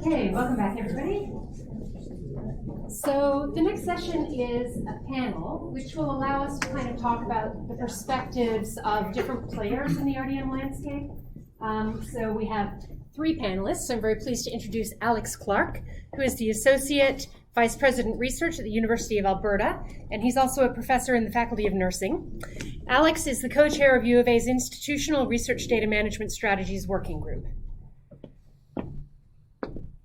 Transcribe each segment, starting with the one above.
Okay, welcome back, everybody. So the next session is a panel, which will allow us to kind of talk about the perspectives of different players in the RDM landscape. So we have three panelists. I'm very pleased to introduce Alex Clark, who is the Associate Vice President Research at the University of Alberta, and he's also a professor in the Faculty of Nursing. Alex is the co-chair of U of A's Institutional Research Data Management Strategies Working Group.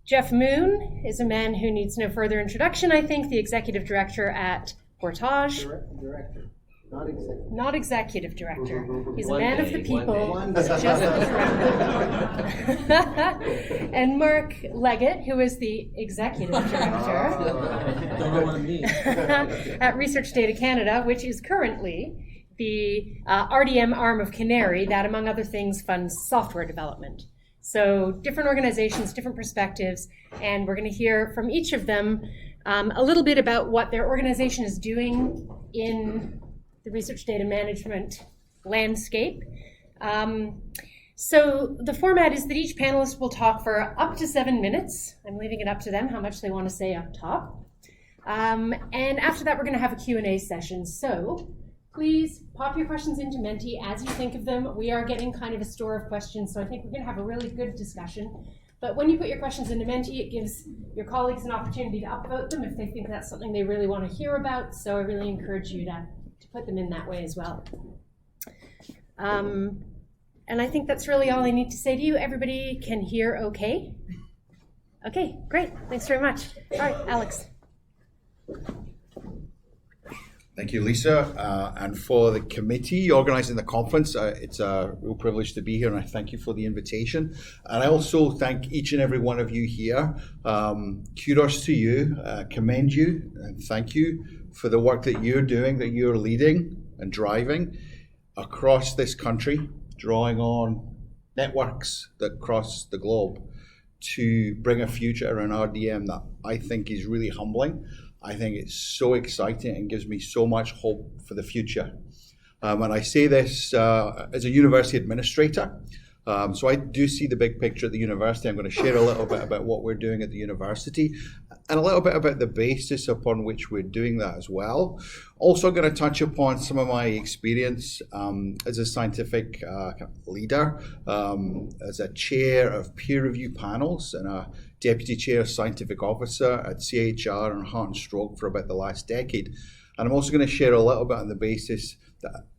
Jeff Moon is a man who needs no further introduction, I think, the executive director at Portage. Director, not executive director. He's a One man day, of the people, one just day. the director. And Mark Leggett, who is the executive director Don't know what it means. at Research Data Canada, which is currently the RDM arm of Canary that, among other things, funds software development. So different organizations, different perspectives, and we're going to hear from each of them a little bit about what their organization is doing in the research data management landscape. So the format is that each panelist will talk for up to 7 minutes. I'm leaving it up to them how much they want to say up top. And after that, we're going to have a Q&A session. So please pop your questions into Menti as you think of them. We are getting kind of a store of questions, so I think we're going to have a really good discussion. But when you put your questions into Menti, it gives your colleagues an opportunity to upvote them if they think that's something they really want to hear about. So I really encourage you to put them in that way as well. And I think that's really all I need to say to you. Everybody can hear okay? Okay, great. Thanks very much. All right, Alex. Thank you, Lisa, and for the committee organising the conference. It's a real privilege to be here, and I thank you for the invitation. And I also thank each and every one of you here. Kudos to you, commend you, and thank you for the work that you're doing, that you're leading and driving across this country, drawing on networks that cross the globe to bring a future around RDM that I think is really humbling. I think it's so exciting and gives me so much hope for the future. And I say this as a university administrator. So I do see the big picture at the university. I'm going to share a little bit about what we're doing at the university and a little bit about the basis upon which we're doing that as well. Also, I'm going to touch upon some of my experience as a scientific leader, as a chair of peer review panels and a deputy chair scientific officer at CHR and Heart and Stroke for about the last decade. And I'm also going to share a little bit on the basis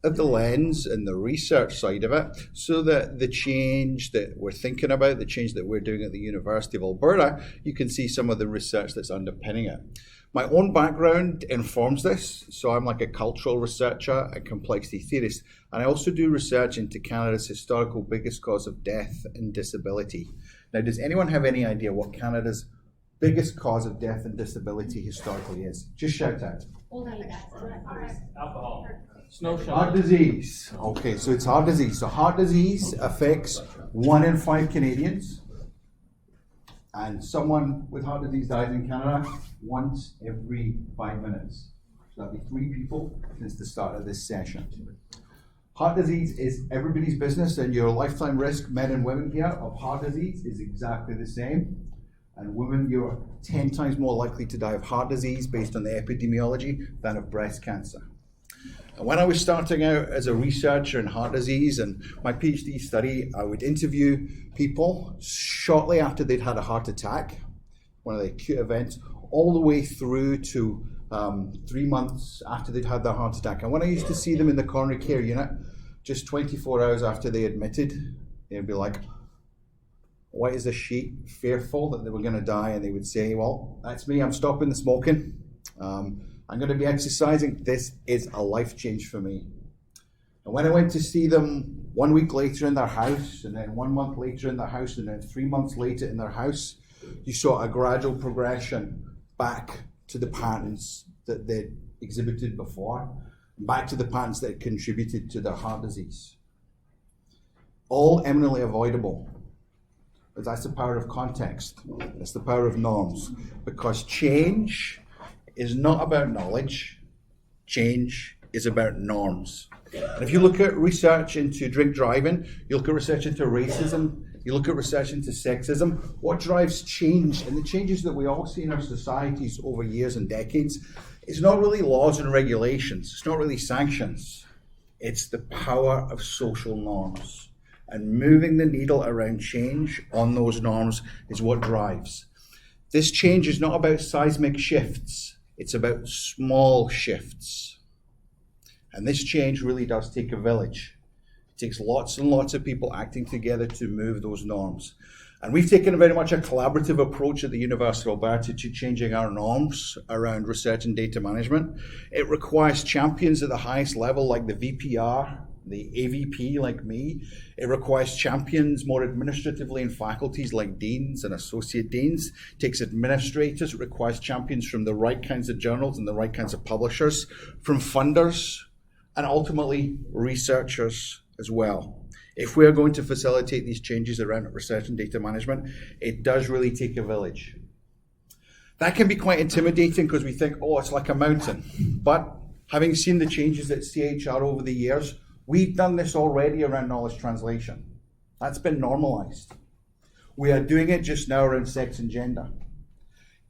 of the lens and the research side of it, so that the change that we're thinking about, the change that we're doing at the University of Alberta, you can see some of the research that's underpinning it. My own background informs this, so I'm like a cultural researcher, a complexity theorist, and I also do research into Canada's historical biggest cause of death and disability. Now, does anyone have any idea what Canada's biggest cause of death and disability historically is? Just shout out. Alcohol. Snow shoveling. Heart disease. Okay, so it's heart disease. So heart disease affects 1 in 5 Canadians. And someone with heart disease dies in Canada once every 5 minutes. So that'd be 3 people since the start of this session. Heart disease is everybody's business, and your lifetime risk, men and women here, of heart disease is exactly the same. And women, you're 10 times more likely to die of heart disease based on the epidemiology than of breast cancer. And when I was starting out as a researcher in heart disease and my PhD study, I would interview people shortly after they'd had a heart attack, one of the acute events, all the way through to 3 months after they'd had their heart attack. And when I used to see them in the coronary care unit, just 24 hours after they admitted, they'd be like, white as a sheet, fearful that they were going to die, and they would say, well, that's me, I'm stopping the smoking. I'm going to be exercising. This is a life change for me. And when I went to see them 1 week later in their house, and then 1 month later in their house, and then 3 months later in their house, you saw a gradual progression back to the patterns that they'd exhibited before, back to the patterns that contributed to their heart disease. All eminently avoidable. But that's the power of context. That's the power of norms. Because change is not about knowledge. Change is about norms. And if you look at research into drink driving, you look at research into racism, You look at research into sexism, what drives change, and the changes that we all see in our societies over years and decades, it's not really laws and regulations, it's not really sanctions, it's the power of social norms. And moving the needle around change on those norms is what drives. This change is not about seismic shifts, it's about small shifts. And this change really does take a village. It takes lots and lots of people acting together to move those norms. And we've taken very much a collaborative approach at the University of Alberta to changing our norms around research and data management. It requires champions at the highest level like the VPR, the AVP like me. It requires champions more administratively in faculties like deans and associate deans. It takes administrators. It requires champions from the right kinds of journals and the right kinds of publishers, from funders, and ultimately researchers as well. If we are going to facilitate these changes around research and data management, it does really take a village. That can be quite intimidating because we think, oh, it's like a mountain. But having seen the changes at CHR over the years, we've done this already around knowledge translation. That's been normalized. We are doing it just now around sex and gender.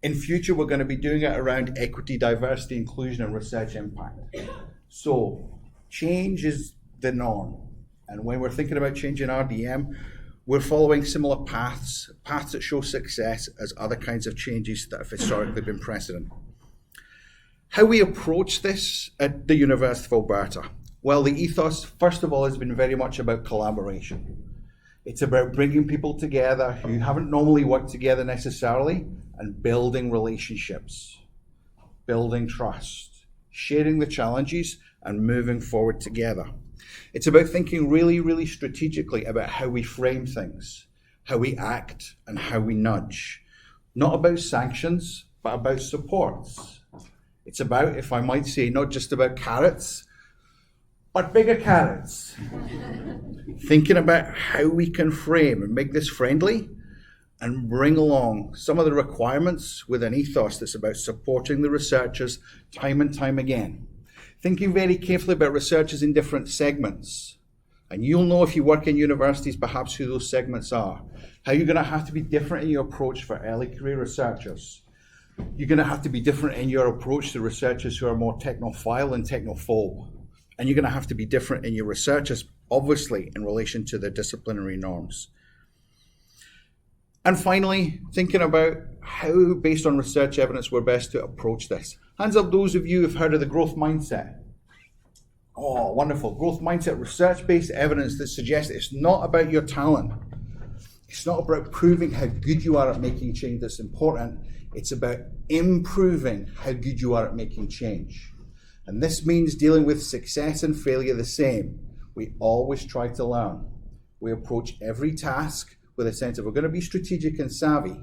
In future, we're going to be doing it around equity, diversity, inclusion, and research impact. So change is the norm. And when we're thinking about changing RDM, we're following similar paths that show success as other kinds of changes that have historically been precedent. How we approach this at the University of Alberta? Well, the ethos, first of all, has been very much about collaboration. It's about bringing people together who haven't normally worked together necessarily and building relationships, building trust, sharing the challenges and moving forward together. It's about thinking really, really strategically about how we frame things, how we act, and how we nudge. Not about sanctions, but about supports. It's about, if I might say, not just about carrots, but bigger carrots. Thinking about how we can frame and make this friendly and bring along some of the requirements with an ethos that's about supporting the researchers time and time again. Thinking very carefully about researchers in different segments. And you'll know if you work in universities perhaps who those segments are. How you're going to have to be different in your approach for early career researchers. You're going to have to be different in your approach to researchers who are more technophile and technophobe. And you're going to have to be different in your researchers, obviously, in relation to their disciplinary norms. And finally, thinking about how, based on research evidence, we're best to approach this. Hands up those of you who've heard of the growth mindset. Oh, wonderful. Growth mindset, research-based evidence that suggests it's not about your talent. It's not about proving how good you are at making change that's important. It's about improving how good you are at making change. And this means dealing with success and failure the same. We always try to learn. We approach every task with a sense of we're going to be strategic and savvy,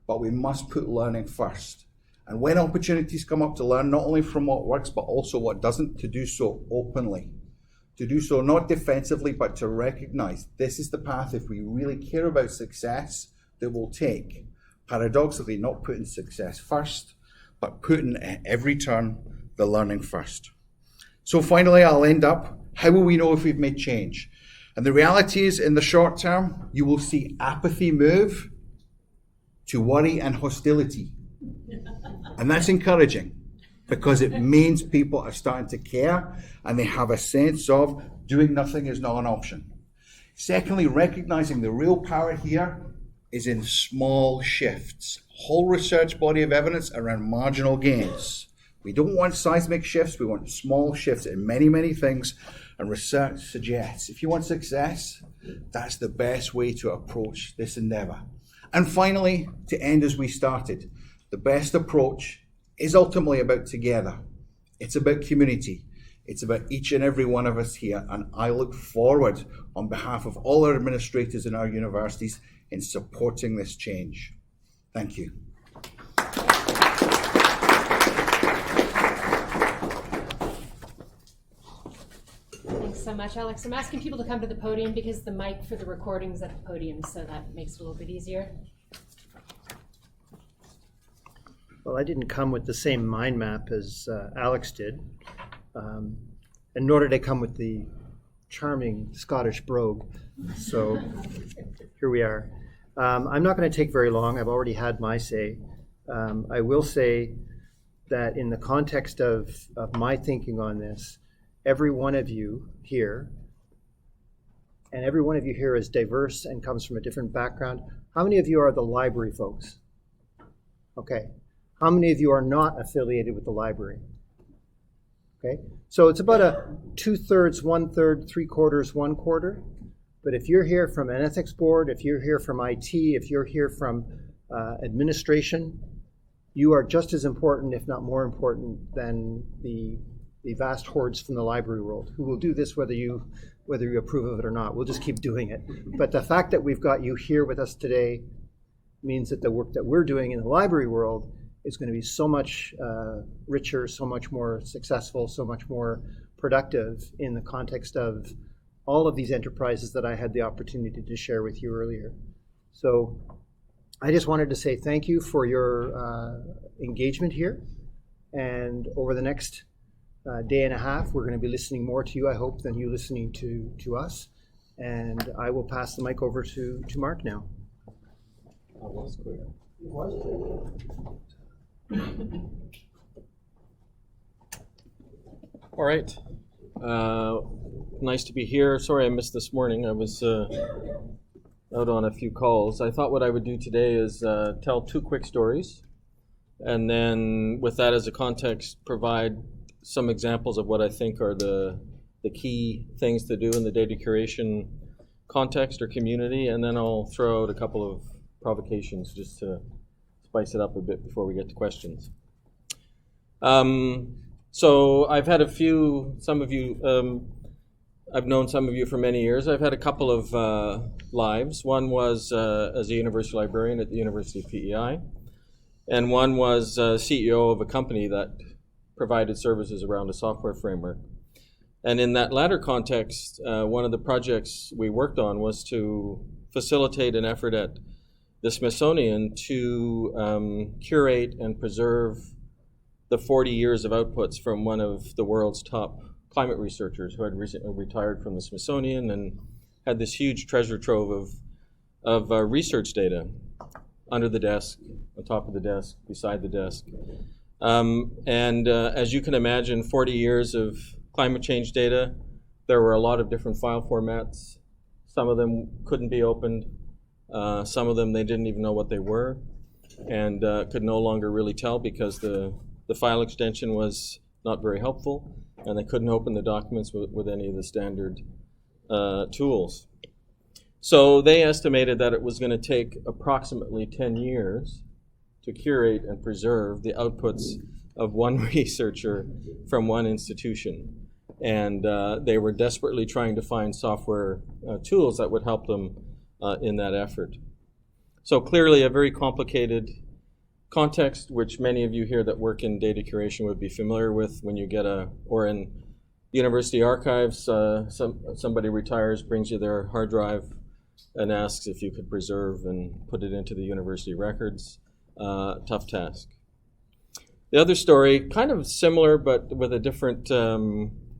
but we must put learning first. And when opportunities come up to learn, not only from what works, but also what doesn't, to do so openly. To do so not defensively, but to recognize this is the path, if we really care about success, that we'll take. Paradoxically, not putting success first, but putting at every turn the learning first. So finally, I'll end up, how will we know if we've made change? And the reality is, in the short term, you will see apathy move to worry and hostility. And that's encouraging because it means people are starting to care and they have a sense of doing nothing is not an option. Secondly, recognizing the real power here is in small shifts. Whole research body of evidence around marginal gains. We don't want seismic shifts, we want small shifts in many, many things. And research suggests if you want success, that's the best way to approach this endeavor. And finally, to end as we started, the best approach is ultimately about together. It's about community. It's about each and every one of us here. And I look forward, on behalf of all our administrators in our universities, in supporting this change. Thank you. Thanks so much, Alex. I'm asking people to come to the podium because the mic for the recording's at the podium, so that makes it a little bit easier. Well, I didn't come with the same mind map as Alex did, and nor did I come with the charming Scottish brogue. So here we are. I'm not going to take very long. I've already had my say. I will say that in the context of my thinking on this, every one of you here, and every one of you here is diverse and comes from a different background. How many of you are the library folks? Okay. How many of you are not affiliated with the library? Okay. So it's about a 2/3, 1/3, 3/4, 1/4. But if you're here from an ethics board, if you're here from IT, if you're here from administration, you are just as important, if not more important, than the vast hordes from the library world who will do this whether you approve of it or not. We'll just keep doing it. But the fact that we've got you here with us today means that the work that we're doing in the library world is going to be so much richer, so much more successful, so much more productive in the context of all of these enterprises that I had the opportunity to share with you earlier. So I just wanted to say thank you for your engagement here. And over the next day and a half, we're going to be listening more to you, I hope, than you listening to us. And I will pass the mic over to Mark now. That was clear. All right. Nice to be here. Sorry I missed this morning. I was out on a few calls. I thought what I would do today is tell 2 quick stories, and then with that as a context, provide some examples of what I think are the key things to do in the data curation context or community, and then I'll throw out a couple of provocations just to spice it up a bit before we get to questions. So I've had some of you, I've known some of you for many years. I've had a couple of lives. One was as a university librarian at the University of PEI, and one was CEO of a company that provided services around a software framework. And in that latter context, one of the projects we worked on was to facilitate an effort at the Smithsonian to curate and preserve the 40 years of outputs from one of the world's top climate researchers who had recently retired from the Smithsonian and had this huge treasure trove of research data under the desk, on top of the desk, beside the desk. As you can imagine, 40 years of climate change data, there were a lot of different file formats. Some of them couldn't be opened. Some of them they didn't even know what they were and could no longer really tell because the file extension was not very helpful, and they couldn't open the documents with any of the standard tools. So they estimated that it was going to take approximately 10 years to curate and preserve the outputs of one researcher from one institution. And they were desperately trying to find software tools that would help them in that effort. So clearly a very complicated context, which many of you here that work in data curation would be familiar with when you get or in university archives, somebody retires, brings you their hard drive and asks if you could preserve and put it into the university records. Tough task. The other story, kind of similar but with a different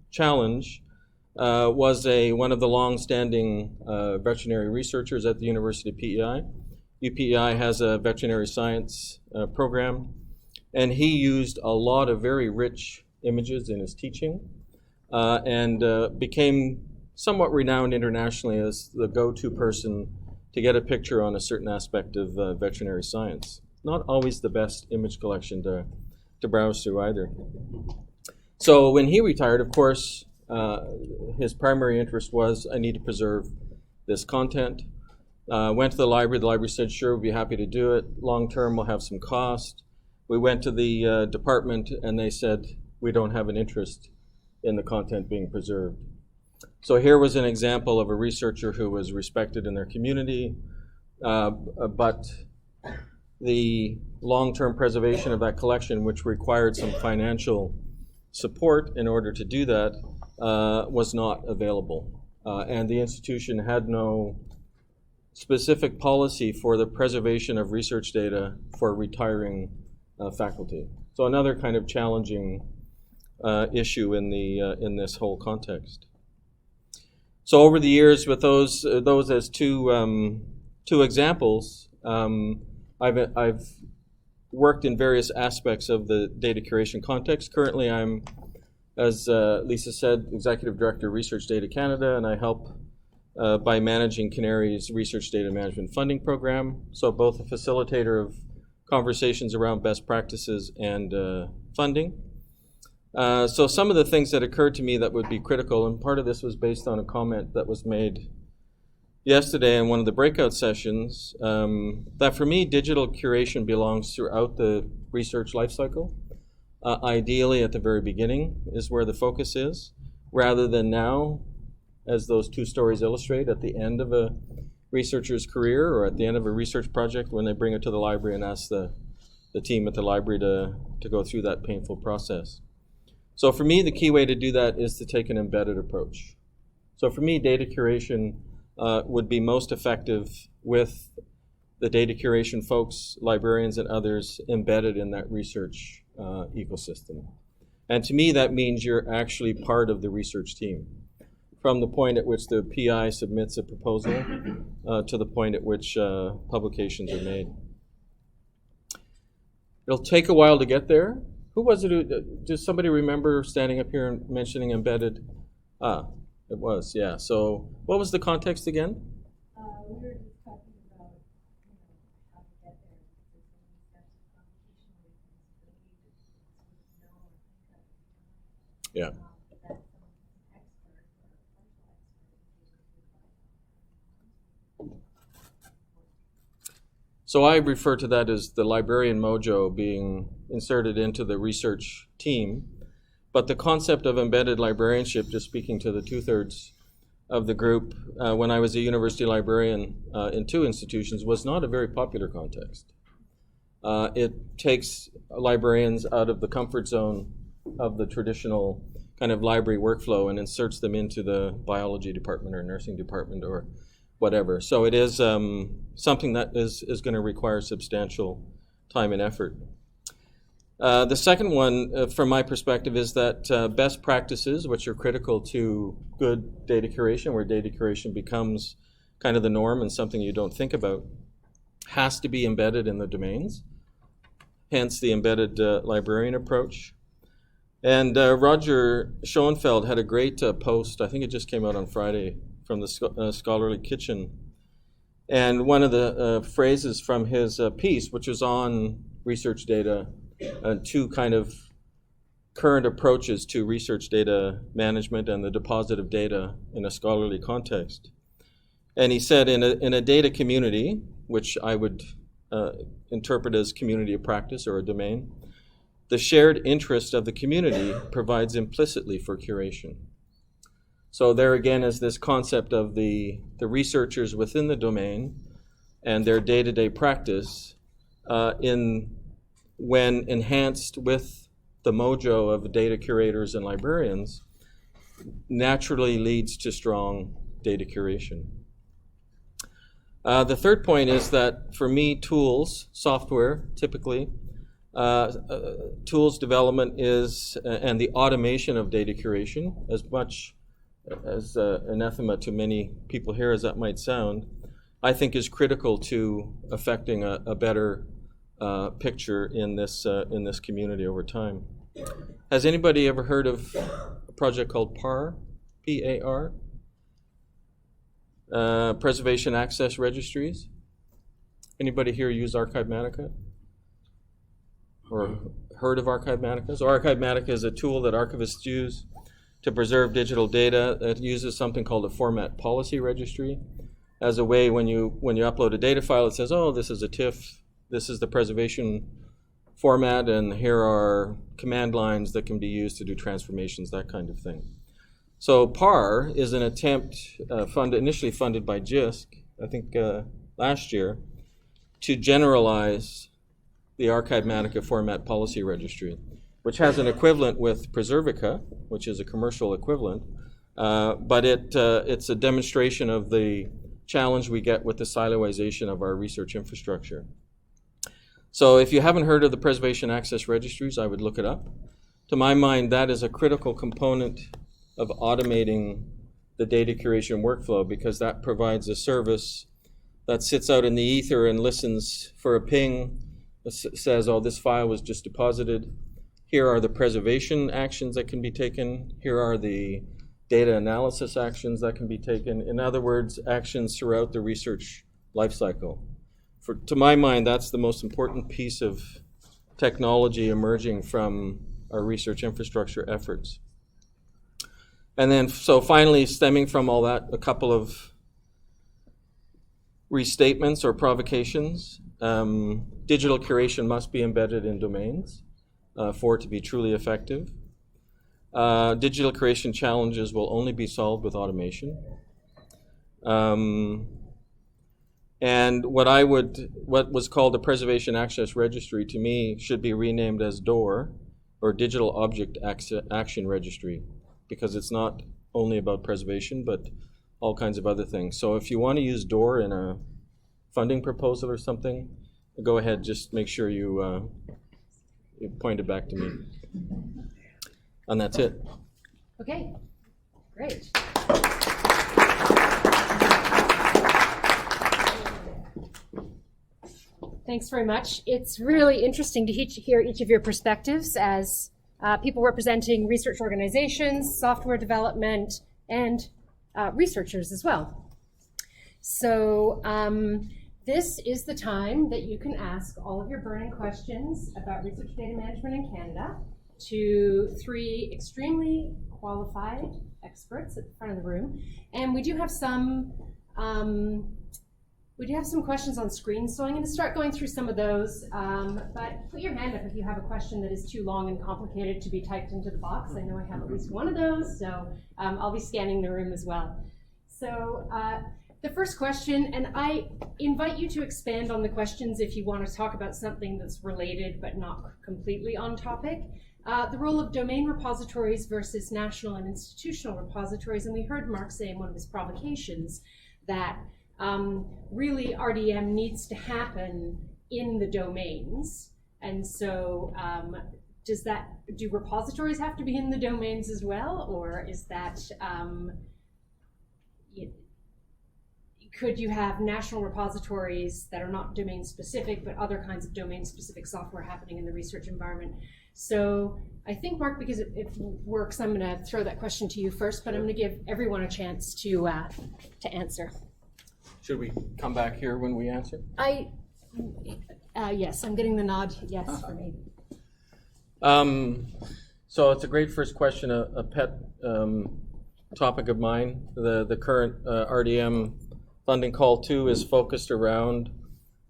challenge, was one of the long-standing veterinary researchers at the University of PEI. UPEI has a veterinary science program, and he used a lot of very rich images in his teaching and became somewhat renowned internationally as the go-to person to get a picture on a certain aspect of veterinary science. Not always the best image collection to browse through either. So when he retired, of course, his primary interest was, I need to preserve this content. Went to the library said, sure, we'd be happy to do it. Long term, we'll have some cost. We went to the department and they said, we don't have an interest in the content being preserved. So here was an example of a researcher who was respected in their community, but the long-term preservation of that collection, which required some financial support in order to do that, was not available. And the institution had no specific policy for the preservation of research data for retiring faculty. So another kind of challenging issue in this whole context. So over the years, with those as two examples, I've worked in various aspects of the data curation context. Currently, I'm, as Lisa said, Executive Director of Research Data Canada, and I help by managing Canary's Research Data Management Funding Program. So both a facilitator of conversations around best practices and funding. So some of the things that occurred to me that would be critical, and part of this was based on a comment that was made yesterday in one of the breakout sessions, that for me, digital curation belongs throughout the research lifecycle. Ideally, at the very beginning is where the focus is, rather than now, as those two stories illustrate, at the end of a researcher's career or at the end of a research project when they bring it to the library and ask the team at the library to go through that painful process. So for me, the key way to do that is to take an embedded approach. So for me, data curation would be most effective with the data curation folks, librarians, and others embedded in that research ecosystem. And to me, that means you're actually part of the research team, from the point at which the PI submits a proposal to the point at which publications are made. It'll take a while to get there. Who was it? Does somebody remember standing up here and mentioning embedded? It was, yeah. So what was the context again? We were just talking about, how to get there. Yeah. So I refer to that as the librarian mojo being inserted into the research team. But the concept of embedded librarianship, just speaking to the 2/3 of the group, when I was a university librarian in 2 institutions, was not a very popular context. It takes librarians out of the comfort zone of the traditional kind of library workflow and inserts them into the biology department or nursing department or whatever. So it is something that is going to require substantial time and effort. The second one, from my perspective, is that best practices, which are critical to good data curation, where data curation becomes kind of the norm and something you don't think about, has to be embedded in the domains, hence the embedded librarian approach. And Roger Schoenfeld had a great post, I think it just came out on Friday, from the Scholarly Kitchen. And one of the phrases from his piece, which was on research data, 2 kind of current approaches to research data management and the deposit of data in a scholarly context. And he said in a data community, which I would interpret as community of practice or a domain, the shared interest of the community provides implicitly for curation. So there again is this concept of the researchers within the domain and their day-to-day practice when enhanced with the mojo of data curators and librarians, naturally leads to strong data curation. The third point is that for me, tools, software, typically, tools development is, and the automation of data curation, as much as anathema to many people here as that might sound, I think is critical to affecting a better picture in this community over time. Has anybody ever heard of a project called PAR? P-A-R? Preservation Access Registries? Anybody here use Archivematica? Or heard of Archivematica? So Archivematica is a tool that archivists use to preserve digital data. It uses something called a format policy registry as a way when you upload a data file, it says, oh, this is a TIFF, this is the preservation format, and here are command lines that can be used to do transformations, that kind of thing. So PAR is an attempt initially funded by JISC, I think last year, to generalize the Archivematica format policy registry, which has an equivalent with Preservica, which is a commercial equivalent, but it's a demonstration of the challenge we get with the siloization of our research infrastructure. So if you haven't heard of the Preservation Access Registries, I would look it up. To my mind, that is a critical component of automating the data curation workflow, because that provides a service that sits out in the ether and listens for a ping that says, oh, this file was just deposited. Here are the preservation actions that can be taken. Here are the data analysis actions that can be taken. In other words, actions throughout the research lifecycle. To my mind, that's the most important piece of technology emerging from our research infrastructure efforts. And then, so finally, stemming from all that, a couple of restatements or provocations. Digital curation must be embedded in domains for it to be truly effective. Digital curation challenges will only be solved with automation. And what was called the Preservation Access Registry, to me, should be renamed as DOR, or Digital Object Action Registry, because it's not only about preservation, but all kinds of other things. So if you want to use DOR in a funding proposal or something, go ahead, just make sure you point it back to me. And that's it. Okay, great. Thanks very much. It's really interesting to hear each of your perspectives as people representing research organizations, software development, and researchers as well. So this is the time that you can ask all of your burning questions about research data management in Canada to 3 extremely qualified experts at the front of the room. And we do have some questions on screen, so I'm going to start going through some of those. But put your hand up if you have a question that is too long and complicated to be typed into the box. I know I have at least one of those, so I'll be scanning the room as well. So the first question, and I invite you to expand on the questions if you want to talk about something that's related but not completely on topic. The role of domain repositories versus national and institutional repositories, and we heard Mark say in one of his provocations that really RDM needs to happen in the domains. And so do repositories have to be in the domains as well, or is that, could you have national repositories that are not domain specific, but other kinds of domain specific software happening in the research environment? So I think, Mark, because it works, I'm going to throw that question to you first, but I'm going to give everyone a chance to answer. Should we come back here when we answer? Yes, I'm getting the nod. Yes, for me. So it's a great first question, a pet topic of mine. The current RDM funding call 2 is focused around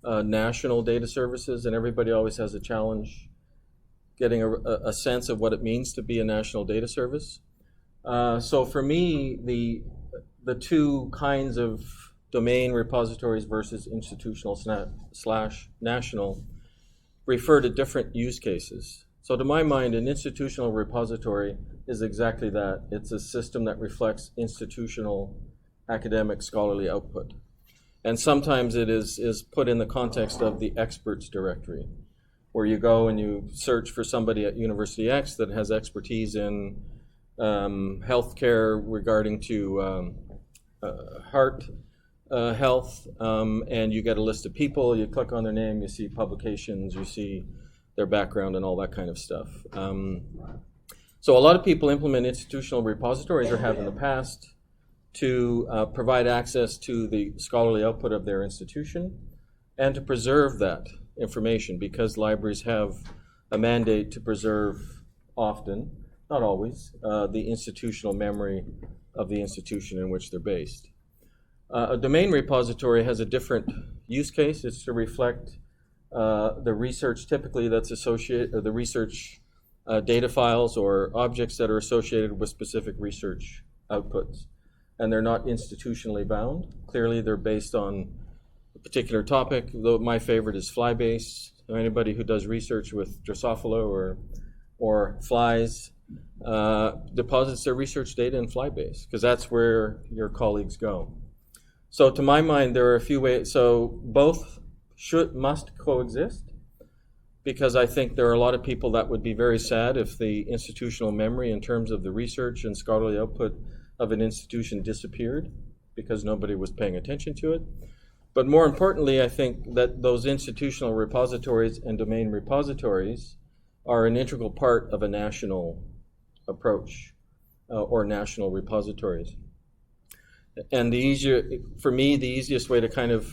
national data services, and everybody always has a challenge getting a sense of what it means to be a national data service. So for me, the 2 kinds of domain repositories versus institutional / national refer to different use cases. So to my mind, an institutional repository is exactly that. It's a system that reflects institutional academic scholarly output. And sometimes it is put in the context of the experts directory, where you go and you search for somebody at University X that has expertise in healthcare regarding to heart health, and you get a list of people, you click on their name, you see publications, you see their background and all that kind of stuff. So a lot of people implement institutional repositories, or have in the past, to provide access to the scholarly output of their institution and to preserve that information, because libraries have a mandate to preserve often, not always, the institutional memory of the institution in which they're based. A domain repository has a different use case. It's to reflect the research typically that's associated, or the research data files or objects that are associated with specific research outputs. And they're not institutionally bound. Clearly, they're based on a particular topic, though my favorite is Flybase. Anybody who does research with Drosophila or flies deposits their research data in Flybase, because that's where your colleagues go. So to my mind, there are a few ways. So both must coexist, because I think there are a lot of people that would be very sad if the institutional memory in terms of the research and scholarly output of an institution disappeared because nobody was paying attention to it. But more importantly, I think that those institutional repositories and domain repositories are an integral part of a national approach or national repositories. And for me, the easiest way to kind of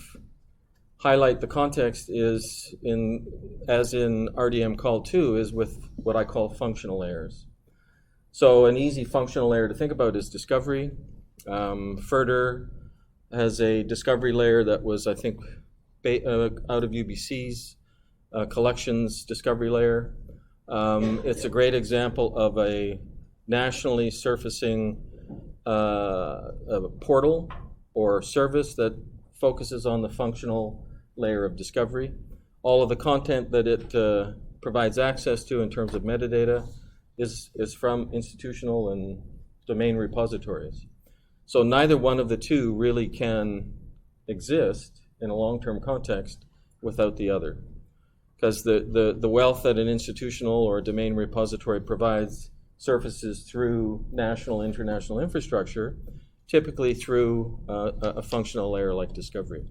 highlight the context is as in RDM Call 2 is with what I call functional layers. So an easy functional layer to think about is discovery. FERDR has a discovery layer that was, I think, out of UBC's collections discovery layer. It's a great example of a nationally surfacing a portal or service that focuses on the functional layer of discovery. All of the content that it provides access to in terms of metadata is from institutional and domain repositories. So neither one of the two really can exist in a long-term context without the other. Because the wealth that an institutional or a domain repository provides surfaces through national, international infrastructure, typically through a functional layer like discovery.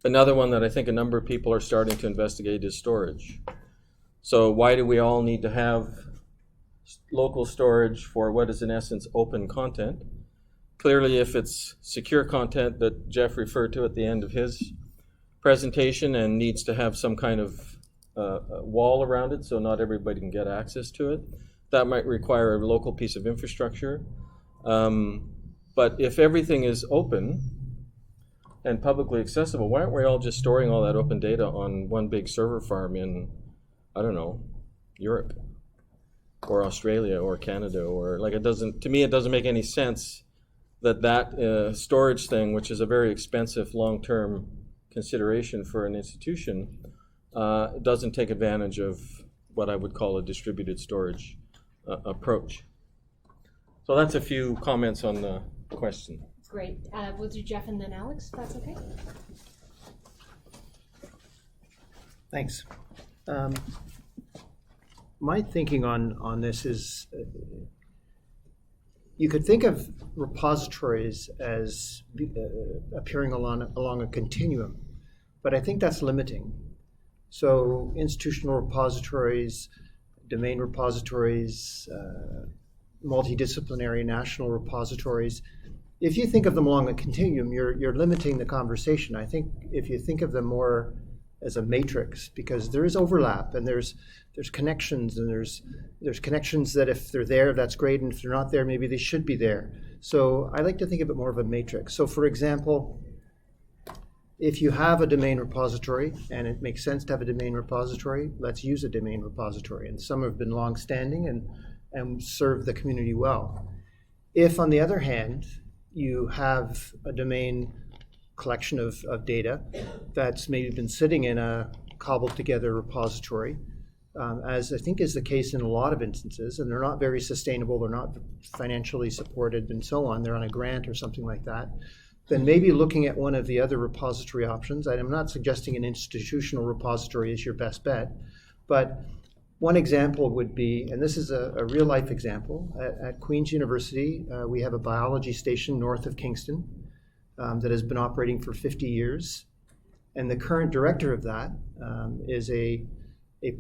Another one that I think a number of people are starting to investigate is storage. So why do we all need to have local storage for what is in essence open content? Clearly, if it's secure content that Jeff referred to at the end of his presentation and needs to have some kind of wall around it so not everybody can get access to it, that might require a local piece of infrastructure. But if everything is open and publicly accessible, why aren't we all just storing all that open data on one big server farm in, I don't know, Europe or Australia or Canada? Or like, to me, it doesn't make any sense that storage thing, which is a very expensive long-term consideration for an institution, doesn't take advantage of what I would call a distributed storage approach. So that's a few comments on the question. Great. We'll do Jeff and then Alex, if that's okay. Thanks. My thinking on this is you could think of repositories as appearing along a continuum, but I think that's limiting. So institutional repositories, domain repositories, multidisciplinary national repositories, if you think of them along a continuum, you're limiting the conversation. I think if you think of them more as a matrix, because there is overlap and there's connections, and there's connections that if they're there, that's great, and if they're not there, maybe they should be there. So I like to think of it more of a matrix. So for example, if you have a domain repository and it makes sense to have a domain repository, let's use a domain repository. And some have been long-standing and serve the community well. If, on the other hand, you have a domain collection of data that's maybe been sitting in a cobbled together repository, as I think is the case in a lot of instances, and they're not very sustainable, they're not financially supported and so on, they're on a grant or something like that, then maybe looking at one of the other repository options. I'm not suggesting an institutional repository is your best bet, but one example would be, and this is a real life example, at Queen's University, we have a biology station north of Kingston that has been operating for 50 years. And the current director of that is a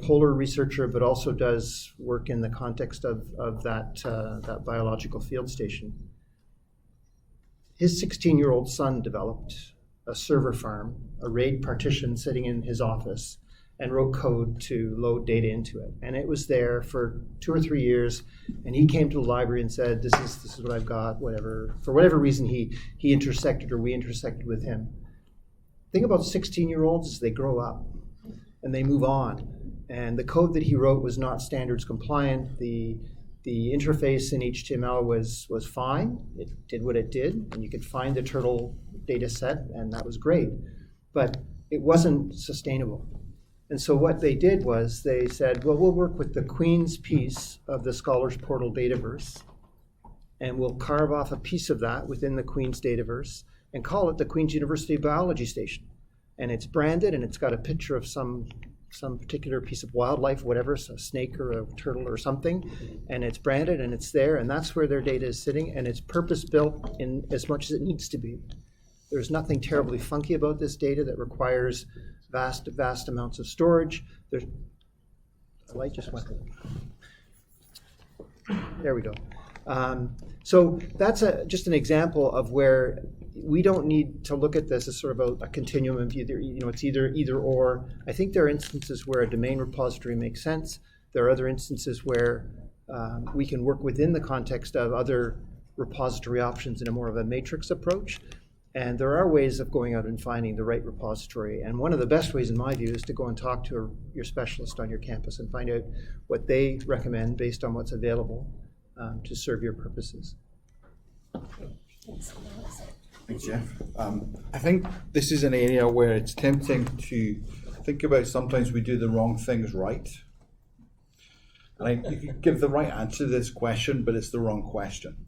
polar researcher, but also does work in the context of that biological field station. His 16-year-old son developed a server farm, a RAID partition sitting in his office, and wrote code to load data into it. And it was there for 2 or 3 years, and he came to the library and said, this is what I've got, whatever. For whatever reason, he intersected, or we intersected with him. The thing about 16-year-olds is they grow up, and they move on. And the code that he wrote was not standards compliant. The interface in HTML was fine. It did what it did, and you could find the turtle data set, and that was great. But it wasn't sustainable. And so what they did was they said, well, we'll work with the Queen's piece of the Scholars Portal Dataverse, and we'll carve off a piece of that within the Queen's Dataverse and call it the Queen's University Biology Station. And it's branded, and it's got a picture of some some particular piece of wildlife, whatever, so a snake or a turtle or something, and it's branded and it's there, and that's where their data is sitting, and it's purpose-built in as much as it needs to be. There's nothing terribly funky about this data that requires vast amounts of storage. The light just went. There we go. So that's just an example of where we don't need to look at this as sort of a continuum of either, it's either or. I think there are instances where a domain repository makes sense. There are other instances where we can work within the context of other repository options in a more of a matrix approach. And there are ways of going out and finding the right repository. And one of the best ways, in my view, is to go and talk to your specialist on your campus and find out what they recommend based on what's available to serve your purposes. Thanks, Jeff. I think this is an area where it's tempting to think about sometimes we do the wrong things right. And you can give the right answer to this question, but it's the wrong question.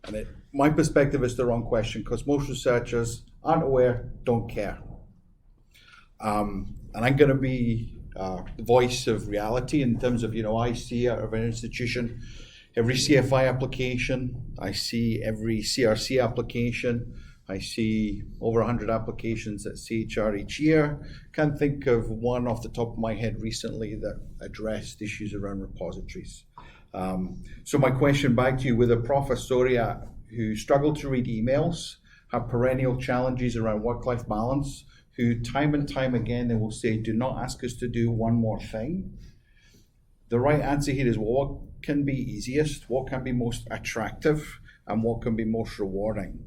And my perspective is the wrong question because most researchers aren't aware, don't care. And I'm going to be the voice of reality in terms of, I see out of an institution every CFI application, I see every CRC application, I see over 100 applications at CHR each year. Can't think of one off the top of my head recently that addressed issues around repositories. So my question back to you, with a professoriate who struggle to read emails, have perennial challenges around work-life balance, who time and time again they will say, do not ask us to do one more thing. The right answer here is, well, what can be easiest, what can be most attractive, and what can be most rewarding?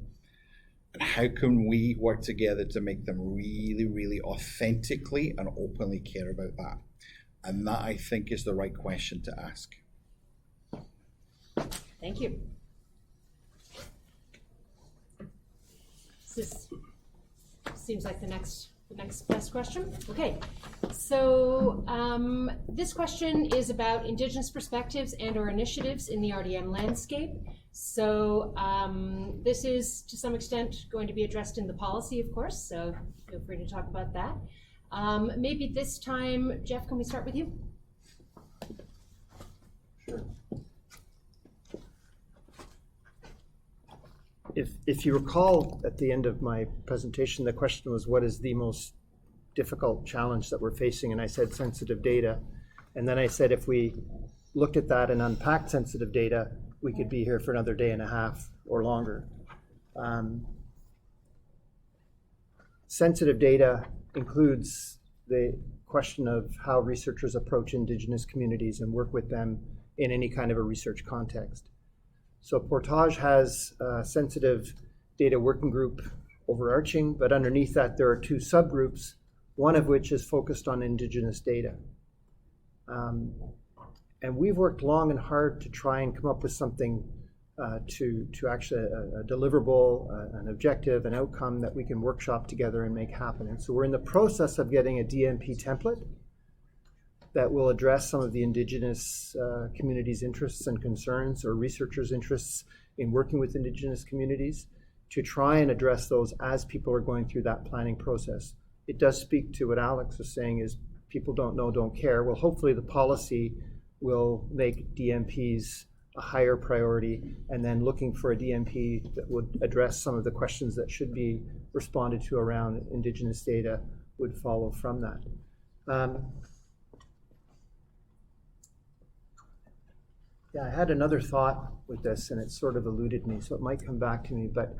And how can we work together to make them really, really authentically and openly care about that? And that, I think, is the right question to ask. Thank you. This seems like the next best question. Okay, so this question is about Indigenous perspectives and or initiatives in the RDM landscape. So this is to some extent going to be addressed in the policy, of course, so feel free to talk about that. Maybe this time, Jeff, can we start with you? Sure. If you recall at the end of my presentation, the question was, what is the most difficult challenge that we're facing? And I said sensitive data. And then I said, if we looked at that and unpacked sensitive data, we could be here for another day and a half or longer. Sensitive data includes the question of how researchers approach Indigenous communities and work with them in any kind of a research context. So Portage has a sensitive data working group overarching, but underneath that there are two subgroups, one of which is focused on Indigenous data. And we've worked long and hard to try and come up with something to actually a deliverable, an objective, an outcome that we can workshop together and make happen. And so we're in the process of getting a DMP template that will address some of the Indigenous communities' interests and concerns, or researchers' interests in working with Indigenous communities, to try and address those as people are going through that planning process. It does speak to what Alex was saying, is people don't know, don't care. Well, hopefully the policy will make DMPs a higher priority, and then looking for a DMP that would address some of the questions that should be responded to around Indigenous data would follow from that. Yeah, I had another thought with this, and it sort of eluded me, so it might come back to me. But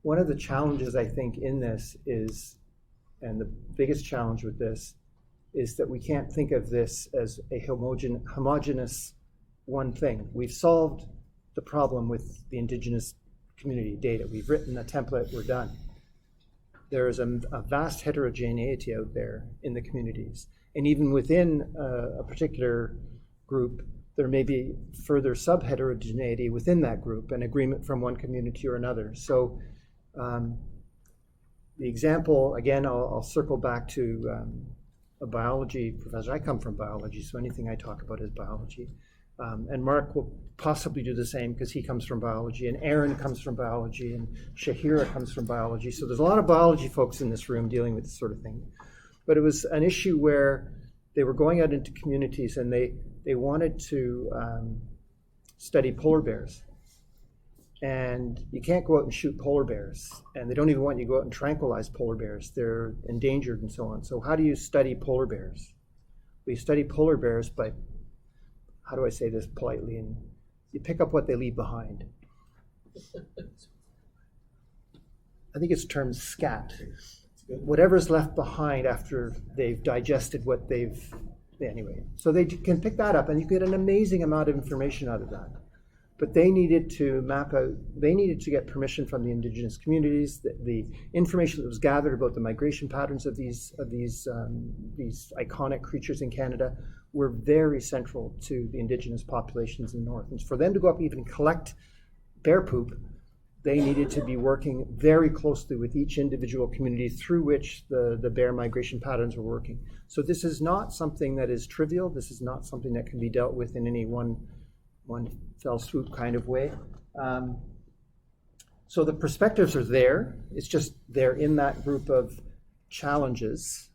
one of the challenges I think in this is, and the biggest challenge with this, is that we can't think of this as a homogeneous one thing. We've solved the problem with the Indigenous community data. We've written a template, we're done. There is a vast heterogeneity out there in the communities. And even within a particular group, there may be further sub-heterogeneity within that group, and agreement from one community or another. So the example, again, I'll circle back to a biology professor. I come from biology, so anything I talk about is biology. And Mark will possibly do the same because he comes from biology, and Aaron comes from biology, and Shahira comes from biology. So there's a lot of biology folks in this room dealing with this sort of thing. but it was an issue where they were going out into communities and they wanted to study polar bears. And you can't go out and shoot polar bears, and they don't even want you to go out and tranquilize polar bears. They're endangered and so on. So how do you study polar bears? We study polar bears by, how do I say this politely, and you pick up what they leave behind. I think it's termed scat. Whatever's left behind after they've digested what they've, anyway. So they can pick that up, and you get an amazing amount of information out of that. But they needed to map out, they needed to get permission from the Indigenous communities. The information that was gathered about the migration patterns of these iconic creatures in Canada were very central to the Indigenous populations in the North. And for them to go up and even collect bear poop, they needed to be working very closely with each individual community through which the bear migration patterns were working. So this is not something that is trivial. This is not something that can be dealt with in any one fell swoop kind of way. So the perspectives are there. It's just they're in that group of challenges.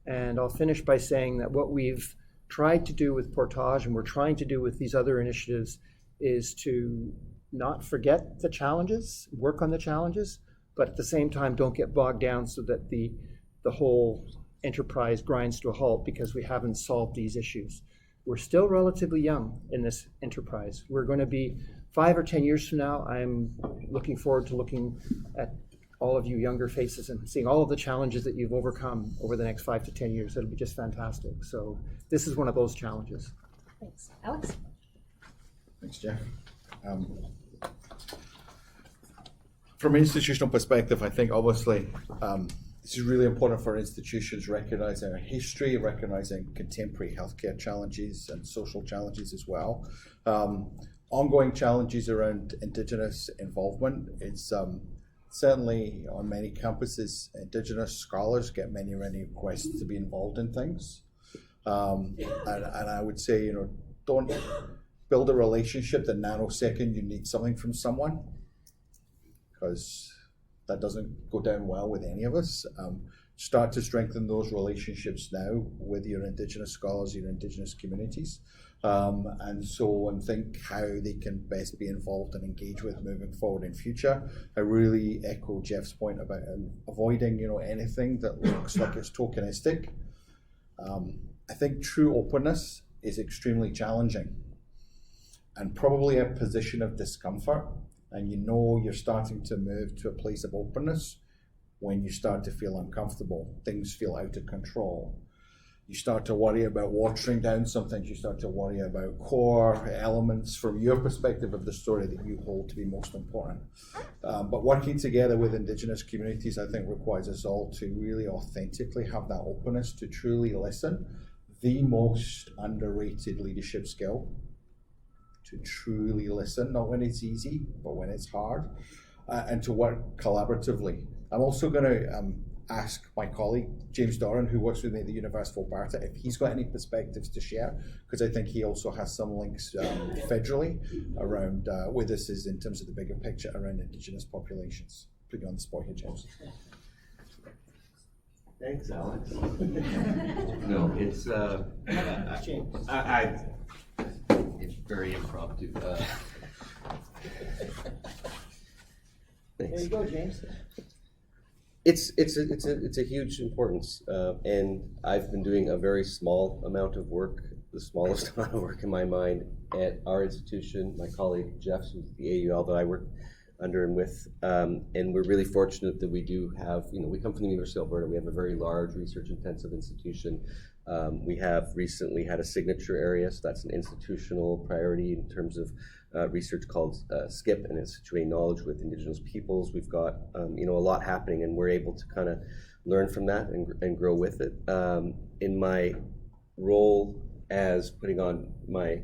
And I'll finish by saying that what we've tried to do with Portage and we're trying to do with these other initiatives is to not forget the challenges, work on the challenges, but at the same time don't get bogged down so that the whole enterprise grinds to a halt because we haven't solved these issues. We're still relatively young in this enterprise. We're going to be 5 or 10 years from now. I'm looking forward to looking at all of you younger faces and seeing all of the challenges that you've overcome over the next 5 to 10 years. It'll be just fantastic. So this is one of those challenges. Thanks. Alex? Thanks, Jeff. From an institutional perspective, I think obviously this is really important for institutions recognizing our history, recognizing contemporary healthcare challenges and social challenges as well. Ongoing challenges around Indigenous involvement. It's certainly on many campuses, Indigenous scholars get many requests to be involved in things. And I would say, don't build a relationship the nanosecond you need something from someone, because that doesn't go down well with any of us. Start to strengthen those relationships now with your Indigenous scholars, your Indigenous communities, and think how they can best be involved and engage with moving forward in future. I really echo Jeff's point about avoiding, anything that looks like it's tokenistic. I think true openness is extremely challenging and probably a position of discomfort. And you're starting to move to a place of openness when you start to feel uncomfortable. Things feel out of control. You start to worry about watering down some things. You start to worry about core elements from your perspective of the story that you hold to be most important. But working together with Indigenous communities, I think, requires us all to really authentically have that openness to truly listen. The most underrated leadership skill. To truly listen, not when it's easy, but when it's hard, and to work collaboratively. I'm also going to ask my colleague, James Doran, who works with me at the University of Alberta, if he's got any perspectives to share, because I think he also has some links federally around where this is in terms of the bigger picture around Indigenous populations. Put you on the spot here, James. Thanks, Alex. No, it's it's very impromptu. There you go, James. It's a huge importance, and I've been doing a very small amount of work, the smallest amount of work in my mind at our institution. My colleague Jeff, who's the AUL that I work under and with, and we're really fortunate that we do have, we come from the University of Alberta. We have a very large research-intensive institution. We have recently had a signature area, so that's an institutional priority in terms of research called SKIP, and it's situating knowledge with Indigenous peoples. We've got a lot happening, and we're able to kind of learn from that and grow with it. In my role as putting on my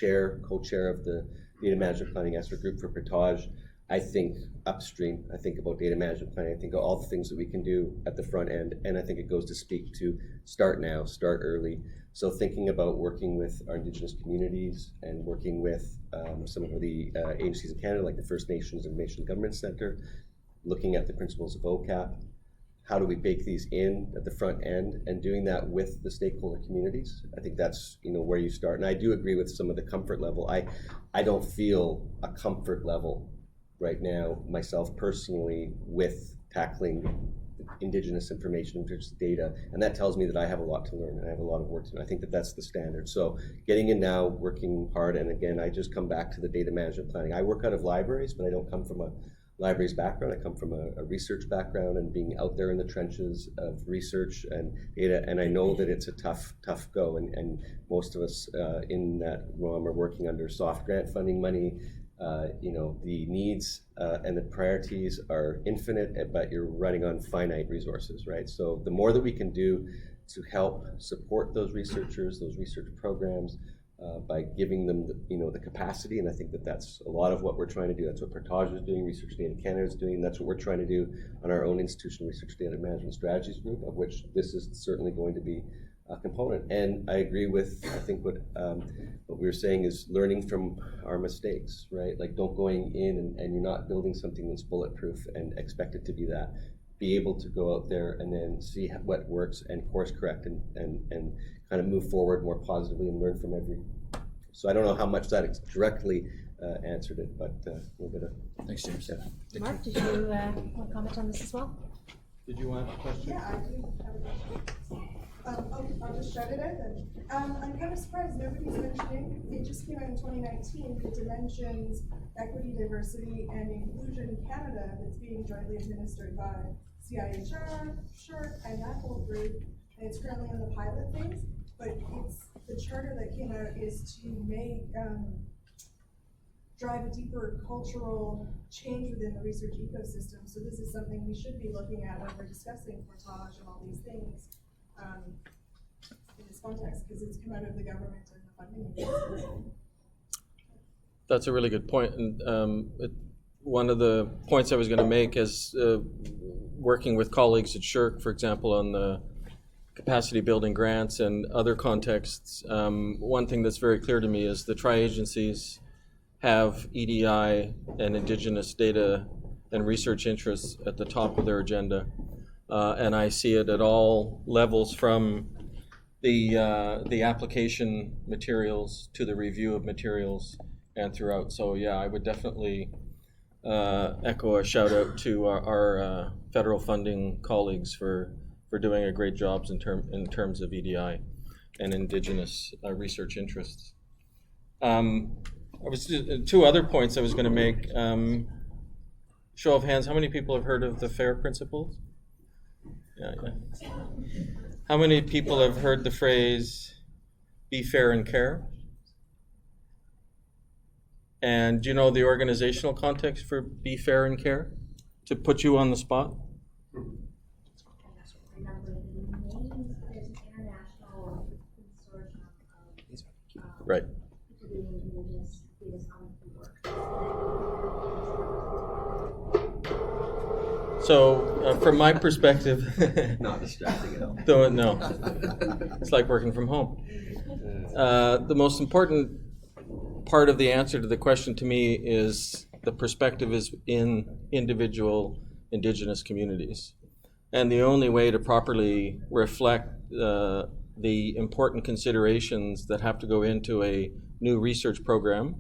co-chair of the Data Management Planning Expert Group for Portage, I think upstream. I think about data management planning. I think of all the things that we can do at the front end, and I think it goes to speak to start now, start early. So thinking about working with our Indigenous communities and working with some of the agencies in Canada, like the First Nations Information Government Center, looking at the principles of OCAP. how do we bake these in at the front end, and doing that with the stakeholder communities. I think that's where you start. And I do agree with some of the comfort level. I don't feel a comfort level right now myself personally with tackling Indigenous information, Indigenous data, and that tells me that I have a lot to learn and I have a lot of work to do. I think that that's the standard. So getting in now, working hard, and again, I just come back to the data management planning. I work out of libraries, but I don't come from a libraries background. I come from a research background and being out there in the trenches of research and data, and I know that it's a tough go, and most of us in that realm are working under soft grant funding money. The needs and the priorities are infinite, but you're running on finite resources, right? So the more that we can do to help support those researchers, those research programs, by giving them the capacity, and I think that that's a lot of what we're trying to do. That's what Portage is doing, Research Data Canada is doing. That's what we're trying to do on our own institutional Research Data Management Strategies group, of which this is certainly going to be a component. And I agree with, I think what we were saying is learning from our mistakes, right? Like don't going in and you're not building something that's bulletproof and expect it to be that. Be able to go out there and then see what works and course correct and kind of move forward more positively and learn from every. So I don't know how much that directly answered it, but a little bit of. Thanks, James. Yeah. Mark, did you want to comment on this as well? Did you want a question? Yeah, I do have a question. I'll just shout it out then. I'm kind of surprised nobody's mentioning, it just came out in 2019, the Dimensions, Equity, Diversity, and Inclusion Canada that's being jointly administered by CIHR, SHRC, and that whole group, and it's currently in the pilot phase, but it's, the charter that came out is to make, drive a deeper cultural change within the research ecosystem. So this is something we should be looking at when we're discussing Portage and all these things. In this context, because it's come out of the government and the funding agencies. That's a really good point. And one of the points I was going to make is working with colleagues at SHRC, for example, on the capacity building grants and other contexts. One thing that's very clear to me is the tri-agencies have EDI and Indigenous data and research interests at the top of their agenda. And I see it at all levels, from the application materials to the review of materials and throughout. So yeah, I would definitely echo a shout out to our federal funding colleagues for doing a great job in terms of EDI and Indigenous research interests. Two other points I was going to make. Show of hands, how many people have heard of the FAIR principles? Yeah. How many people have heard the phrase, be fair and care? And do you know the organizational context for be fair and care? To put you on the spot? Right. So, from my perspective, Not distracting at all. no, it's like working from home. The most important part of the answer to the question to me is the perspective is in individual Indigenous communities. And the only way to properly reflect the important considerations that have to go into a new research program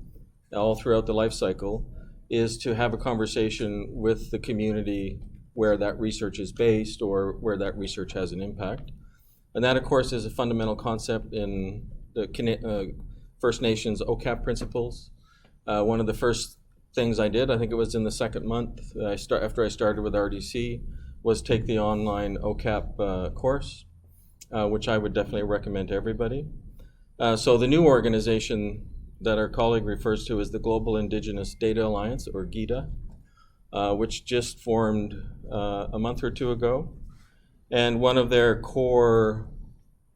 all throughout the life cycle is to have a conversation with the community where that research is based or where that research has an impact. And that, of course, is a fundamental concept in the First Nations OCAP principles. One of the first things I did, I think it was in the second month after I started with RDC, was take the online OCAP course, which I would definitely recommend to everybody. So the new organization that our colleague refers to as the Global Indigenous Data Alliance, or GIDA, which just formed a month or two ago. And one of their core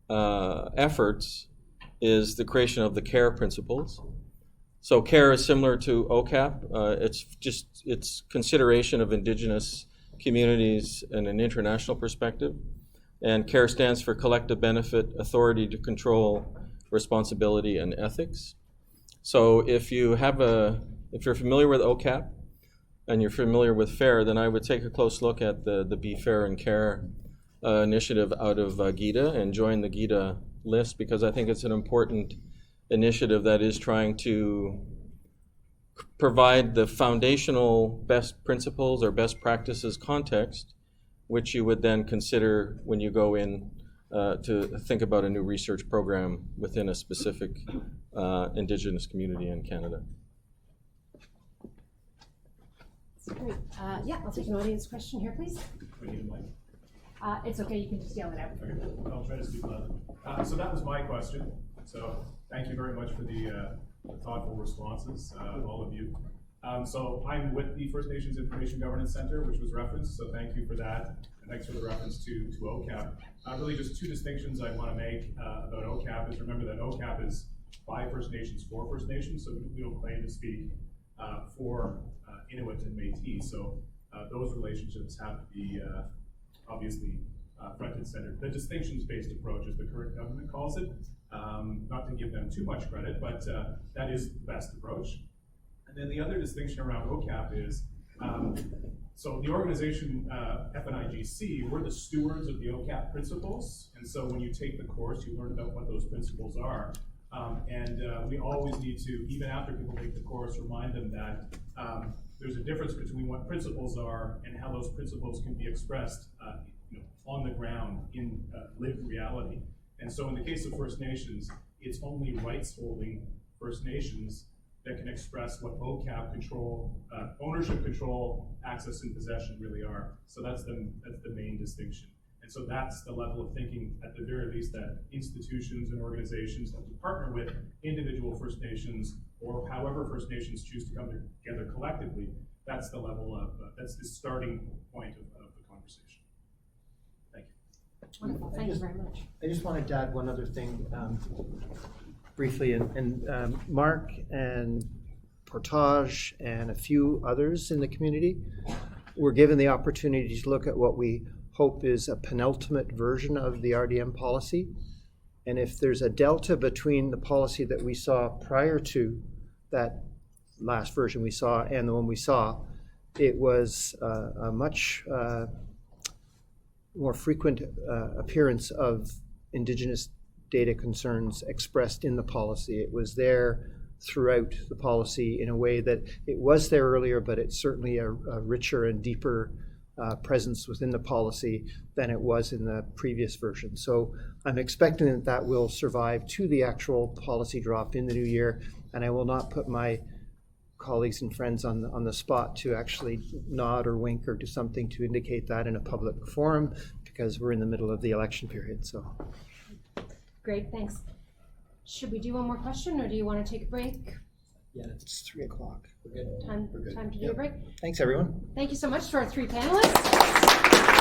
efforts is the creation of the CARE principles. So CARE is similar to OCAP. It's consideration of Indigenous communities in an international perspective. And CARE stands for Collective Benefit, Authority to Control, Responsibility, and Ethics. So if you're familiar with OCAP, and you're familiar with FAIR, then I would take a close look at the Be Fair and Care initiative out of GITA and join the GITA list, because I think it's an important initiative that is trying to provide the foundational best principles or best practices context, which you would then consider when you go in to think about a new research program within a specific Indigenous community in Canada. Great. Yeah, I'll take an audience question here, please. It's okay, you can just yell it out. Okay, I'll try to speak loud. So that was my question. So thank you very much for the thoughtful responses, all of you. So I'm with the First Nations Information Governance Center, which was referenced, so thank you for that. And thanks for the reference to OCAP. Really just two distinctions I want to make about OCAP is remember that OCAP is by First Nations for First Nations, so we don't claim to speak for Inuit and Métis. So those relationships have to be obviously front and center. The distinctions-based approach, as the current government calls it, not to give them too much credit, but that is the best approach. And then the other distinction around OCAP is, so the organization FNIGC, we're the stewards of the OCAP principles, and so when you take the course, you learn about what those principles are. We always need to, even after people take the course, remind them that there's a difference between what principles are and how those principles can be expressed on the ground in lived reality. And so in the case of First Nations, it's only rights-holding First Nations that can express what OCAP control, ownership control, access and possession really are. So that's the main distinction. And so that's the level of thinking, at the very least, that institutions and organizations have to partner with individual First Nations, or however First Nations choose to come together collectively. That's the level of, that's the starting point of the conversation. Thank you. Wonderful, thank you very much. I just wanted to add one other thing briefly, and Mark and Portage and a few others in the community were given the opportunity to look at what we hope is a penultimate version of the RDM policy. And if there's a delta between the policy that we saw prior to that last version we saw and the one we saw, it was a much more frequent appearance of Indigenous data concerns expressed in the policy. It was there throughout the policy in a way that it was there earlier, but it's certainly a richer and deeper presence within the policy than it was in the previous version. So I'm expecting that that will survive to the actual policy drop in the new year, and I will not put my colleagues and friends on the spot to actually nod or wink or do something to indicate that in a public forum, because we're in the middle of the election period. So. Great, thanks. Should we do one more question, or do you want to take a break? Yeah, it's 3 o'clock. We're good. Time to do a break. Thanks, everyone. Thank you so much to our three panelists.